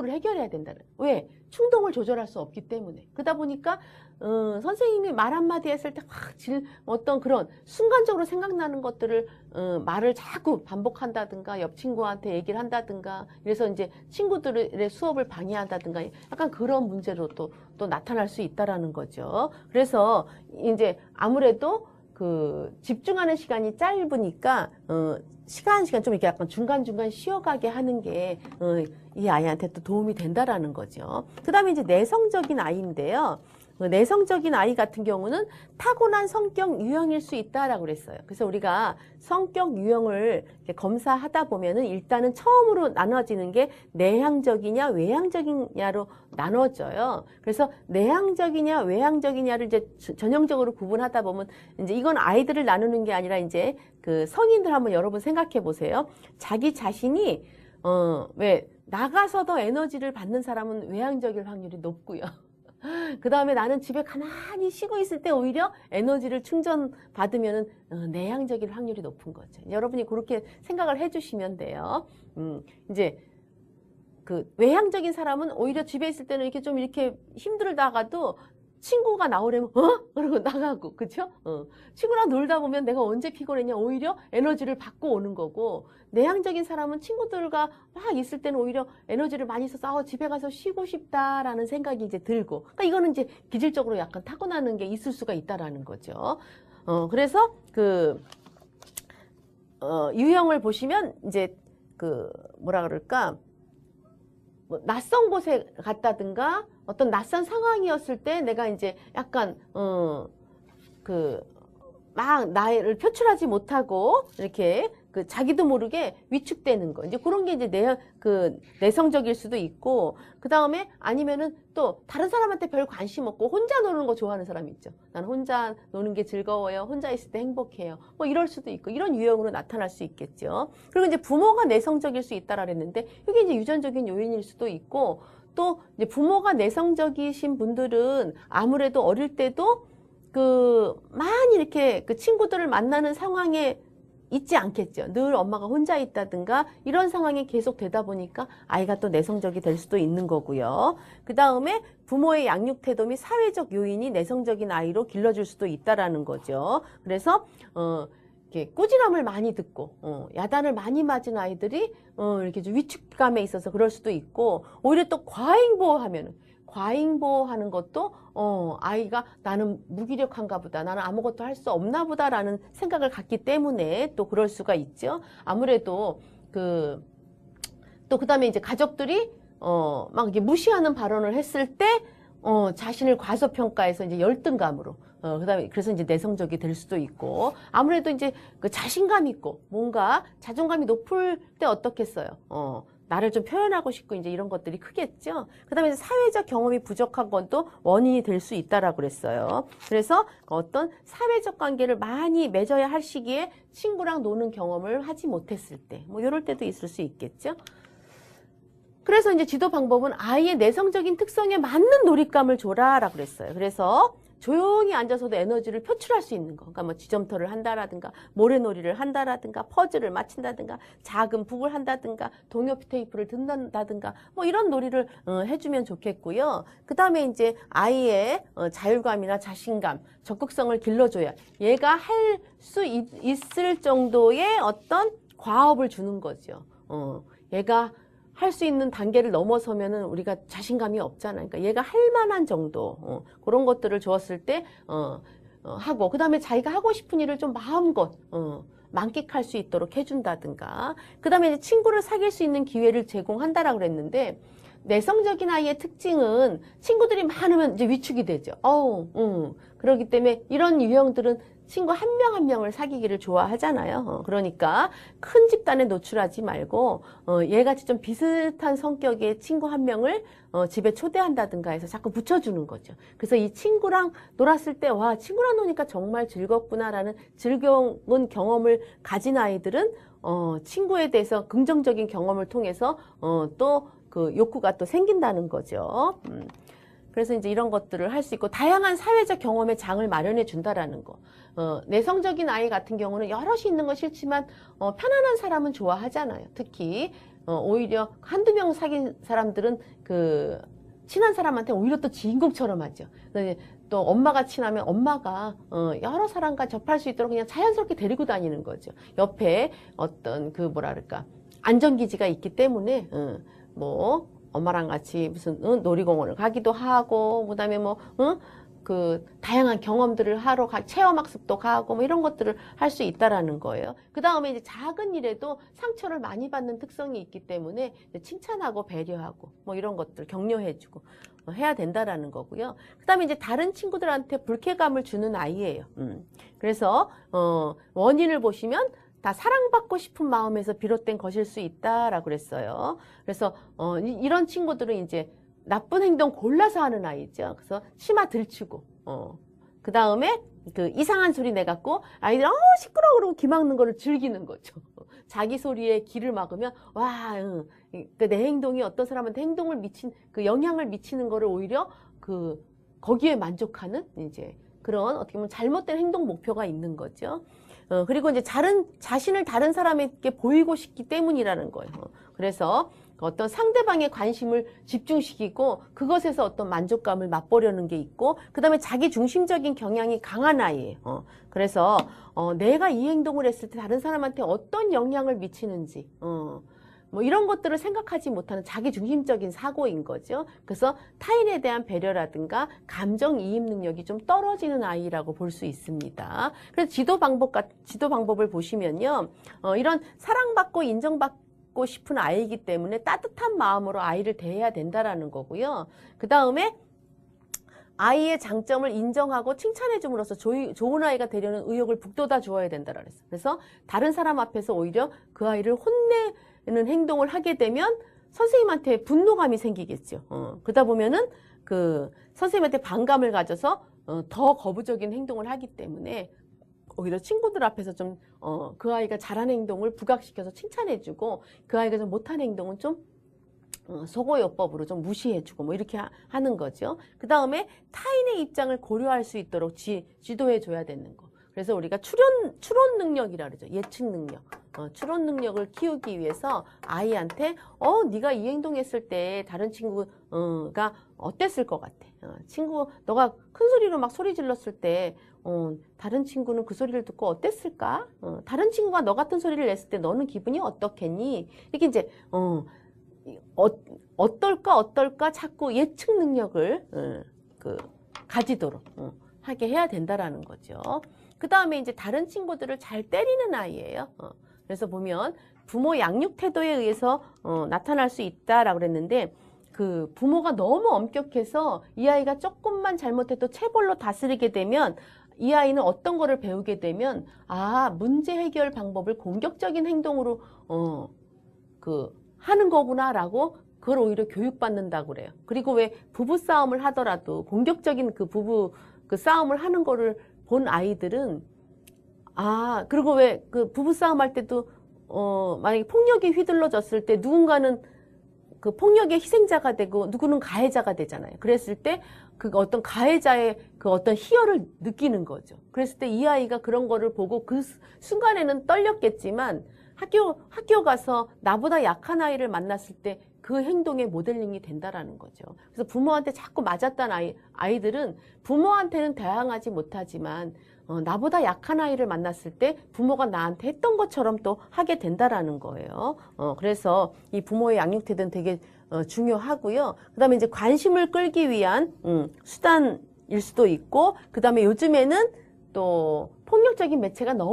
욕구를 해결해야 된다는. 왜? 충동을 조절할 수 없기 때문에. 그러다 보니까 선생님이 말 한마디 했을 때 어떤 그런 순간적으로 생각나는 것들을 말을 자꾸 반복한다든가 옆 친구한테 얘기를 한다든가 이래서 이제 친구들의 수업을 방해한다든가 약간 그런 문제로 또 나타날 수 있다라는 거죠. 그래서 이제 아무래도 그 집중하는 시간이 짧으니까 시간 좀 이렇게 약간 중간중간 쉬어가게 하는 게 이 아이한테 또 도움이 된다라는 거죠. 그 다음에 이제 내성적인 아이인데요. 내성적인 아이 같은 경우는 타고난 성격 유형일 수 있다라고 그랬어요. 그래서 우리가 성격 유형을 검사하다 보면은 일단은 처음으로 나눠지는 게 내향적이냐 외향적이냐로 나눠져요. 그래서 내향적이냐 외향적이냐를 이제 전형적으로 구분하다 보면 이제 이건 아이들을 나누는 게 아니라 이제 그 성인들 한번 여러분 생각해 보세요. 자기 자신이 왜 나가서도 에너지를 받는 사람은 외향적일 확률이 높고요. 그 다음에 나는 집에 가만히 쉬고 있을 때 오히려 에너지를 충전받으면 내향적일 확률이 높은 거죠. 여러분이 그렇게 생각을 해주시면 돼요. 이제 그 외향적인 사람은 오히려 집에 있을 때는 이렇게 좀 이렇게 힘들다가도 친구가 나오려면 그러고 나가고 그쵸? 친구랑 놀다 보면 내가 언제 피곤했냐 오히려 에너지를 받고 오는 거고 내향적인 사람은 친구들과 막 있을 때는 오히려 에너지를 많이 써서 집에 가서 쉬고 싶다라는 생각이 이제 들고 그러니까 이거는 이제 기질적으로 약간 타고나는 게 있을 수가 있다라는 거죠. 그래서 그 유형을 보시면 이제 그 뭐라 그럴까 뭐 낯선 곳에 갔다든가 어떤 낯선 상황이었을 때 내가 이제 약간 막 나를 표출하지 못하고 이렇게 그 자기도 모르게 위축되는 거 이제 그런 게 이제 내성적일 수도 있고 그 다음에 아니면은 또 다른 사람한테 별 관심 없고 혼자 노는 거 좋아하는 사람이 있죠. 나는 혼자 노는 게 즐거워요. 혼자 있을 때 행복해요. 뭐 이럴 수도 있고 이런 유형으로 나타날 수 있겠죠. 그리고 이제 부모가 내성적일 수 있다라 그랬는데 이게 이제 유전적인 요인일 수도 있고 또 이제 부모가 내성적이신 분들은 아무래도 어릴 때도 많이 이렇게 그 친구들을 만나는 상황에 있지 않겠죠. 늘 엄마가 혼자 있다든가 이런 상황이 계속 되다 보니까 아이가 또 내성적이 될 수도 있는 거고요. 그 다음에 부모의 양육 태도 및 사회적 요인이 내성적인 아이로 길러질 수도 있다라는 거죠. 그래서 이렇게 꾸지람을 많이 듣고 야단을 많이 맞은 아이들이 이렇게 좀 위축감에 있어서 그럴 수도 있고 오히려 또 과잉보호하는 것도 아이가 나는 무기력한가 보다 나는 아무것도 할 수 없나 보다라는 생각을 갖기 때문에 또 그럴 수가 있죠. 아무래도 또 그다음에 이제 가족들이 막 이렇게 무시하는 발언을 했을 때 자신을 과소평가해서 이제 열등감으로 그다음에 그래서 이제 내성적이 될 수도 있고 아무래도 이제 그 자신감 있고 뭔가 자존감이 높을 때 어떻겠어요? 나를 좀 표현하고 싶고 이제 이런 것들이 크겠죠. 그다음에 사회적 경험이 부족한 건 또 원인이 될 수 있다라고 그랬어요. 그래서 어떤 사회적 관계를 많이 맺어야 할 시기에 친구랑 노는 경험을 하지 못했을 때, 뭐 이럴 때도 있을 수 있겠죠. 그래서 이제 지도 방법은 아이의 내성적인 특성에 맞는 놀잇감을 줘라라고 그랬어요. 그래서 조용히 앉아서도 에너지를 표출할 수 있는 거. 그러니까 뭐 지점토를 한다라든가 모래놀이를 한다라든가 퍼즐을 맞춘다든가 작은 북을 한다든가 동요 테이프를 듣는다든가 뭐 이런 놀이를 해주면 좋겠고요. 그 다음에 이제 아이의 자율감이나 자신감, 적극성을 길러줘야 얘가 할 수 있을 정도의 어떤 과업을 주는 거죠. 얘가 할 수 있는 단계를 넘어서면은 우리가 자신감이 없잖아요. 그러니까 얘가 할 만한 정도 그런 것들을 주었을 때 하고 그 다음에 자기가 하고 싶은 일을 좀 마음껏 만끽할 수 있도록 해준다든가 그 다음에 이제 친구를 사귈 수 있는 기회를 제공한다라고 그랬는데 내성적인 아이의 특징은 친구들이 많으면 이제 위축이 되죠. 그렇기 때문에 이런 유형들은 친구 한 명 한 명을 사귀기를 좋아하잖아요. 그러니까 큰 집단에 노출하지 말고 얘같이 좀 비슷한 성격의 친구 한 명을 집에 초대한다든가 해서 자꾸 붙여주는 거죠. 그래서 이 친구랑 놀았을 때 와 친구랑 노니까 정말 즐겁구나라는 즐거운 경험을 가진 아이들은 친구에 대해서 긍정적인 경험을 통해서 또 그 욕구가 또 생긴다는 거죠. 그래서 이제 이런 것들을 할 수 있고 다양한 사회적 경험의 장을 마련해 준다라는 거. 내성적인 아이 같은 경우는 여럿이 있는 건 싫지만 편안한 사람은 좋아하잖아요. 특히 오히려 한두 명 사귄 사람들은 그 친한 사람한테 오히려 또 지인공처럼 하죠. 또 엄마가 친하면 엄마가 여러 사람과 접할 수 있도록 그냥 자연스럽게 데리고 다니는 거죠. 옆에 어떤 그 뭐랄까 안전기지가 있기 때문에 뭐 엄마랑 같이 무슨 놀이공원을 가기도 하고 그다음에 뭐 그 다양한 경험들을 하러 체험학습도 가고 뭐 이런 것들을 할 수 있다라는 거예요. 그 다음에 이제 작은 일에도 상처를 많이 받는 특성이 있기 때문에 칭찬하고 배려하고 뭐 이런 것들 격려해주고 해야 된다라는 거고요. 그 다음에 이제 다른 친구들한테 불쾌감을 주는 아이예요. 그래서 원인을 보시면 다 사랑받고 싶은 마음에서 비롯된 것일 수 있다라고 그랬어요. 그래서 이런 친구들은 이제 나쁜 행동 골라서 하는 아이죠. 그래서 치마 들추고, 그 다음에 그 이상한 소리 내갖고 아이들 시끄러워 그러고 귀 막는 거를 즐기는 거죠. 자기 소리에 귀를 막으면 와, 내 행동이 어떤 사람한테 행동을 그 영향을 미치는 거를 오히려 거기에 만족하는 이제 그런 어떻게 보면 잘못된 행동 목표가 있는 거죠. 그리고 이제 자신을 다른 사람에게 보이고 싶기 때문이라는 거예요. 그래서 어떤 상대방의 관심을 집중시키고 그것에서 어떤 만족감을 맛보려는 게 있고 그 다음에 자기 중심적인 경향이 강한 아이예요. 그래서 내가 이 행동을 했을 때 다른 사람한테 어떤 영향을 미치는지 뭐 이런 것들을 생각하지 못하는 자기 중심적인 사고인 거죠. 그래서 타인에 대한 배려라든가 감정이입 능력이 좀 떨어지는 아이라고 볼 수 있습니다. 그래서 지도 방법을 보시면요. 이런 사랑받고 인정받고 싶은 아이이기 때문에 따뜻한 마음으로 아이를 대해야 된다라는 거고요. 그 다음에 아이의 장점을 인정하고 칭찬해 줌으로써 좋은 아이가 되려는 의욕을 북돋아 주어야 된다라 그랬어요. 그래서 다른 사람 앞에서 오히려 그 아이를 혼내는 행동을 하게 되면 선생님한테 분노감이 생기겠죠. 그러다 보면은 그 선생님한테 반감을 가져서 더 거부적인 행동을 하기 때문에 오히려 친구들 앞에서 좀 그 아이가 잘하는 행동을 부각시켜서 칭찬해주고 그 아이가 좀 못하는 행동은 좀 소고요법으로 좀 무시해주고 뭐 이렇게 하는 거죠. 그 다음에 타인의 입장을 고려할 수 있도록 지도해줘야 되는 거. 그래서 우리가 추론 능력이라 그러죠. 예측 능력. 추론 능력을 키우기 위해서 아이한테 네가 이 행동했을 때 다른 친구가 어땠을 것 같아. 너가 큰 소리로 막 소리 질렀을 때 다른 친구는 그 소리를 듣고 어땠을까? 다른 친구가 너 같은 소리를 냈을 때 너는 기분이 어떻겠니? 이렇게 이제 어떨까 자꾸 예측 능력을 가지도록 하게 해야 된다라는 거죠. 그 다음에 이제 다른 친구들을 잘 때리는 아이예요. 그래서 보면 부모 양육 태도에 의해서 나타날 수 있다라고 그랬는데 그 부모가 너무 엄격해서 이 아이가 조금만 잘못해도 체벌로 다스리게 되면 이 아이는 어떤 거를 배우게 되면 문제 해결 방법을 공격적인 행동으로 하는 거구나라고 그걸 오히려 교육받는다고 그래요. 그리고 왜 부부 싸움을 하더라도 공격적인 그 부부 그 싸움을 하는 거를 본 아이들은 그리고 왜 그 부부 싸움 할 때도 만약에 폭력이 휘둘러졌을 때 누군가는 그 폭력의 희생자가 되고 누구는 가해자가 되잖아요. 그랬을 때 그 어떤 가해자의 그 어떤 희열을 느끼는 거죠. 그랬을 때 이 아이가 그런 거를 보고 그 순간에는 떨렸겠지만 학교 가서 나보다 약한 아이를 만났을 때 그 행동의 모델링이 된다라는 거죠. 그래서 부모한테 자꾸 맞았던 아이들은 부모한테는 대항하지 못하지만 나보다 약한 아이를 만났을 때 부모가 나한테 했던 것처럼 또 하게 된다라는 거예요. 그래서 이 부모의 양육 태도는 되게 중요하고요. 그 다음에 이제 관심을 끌기 위한 수단일 수도 있고, 그 다음에 요즘에는 또 폭력적인 매체가 너무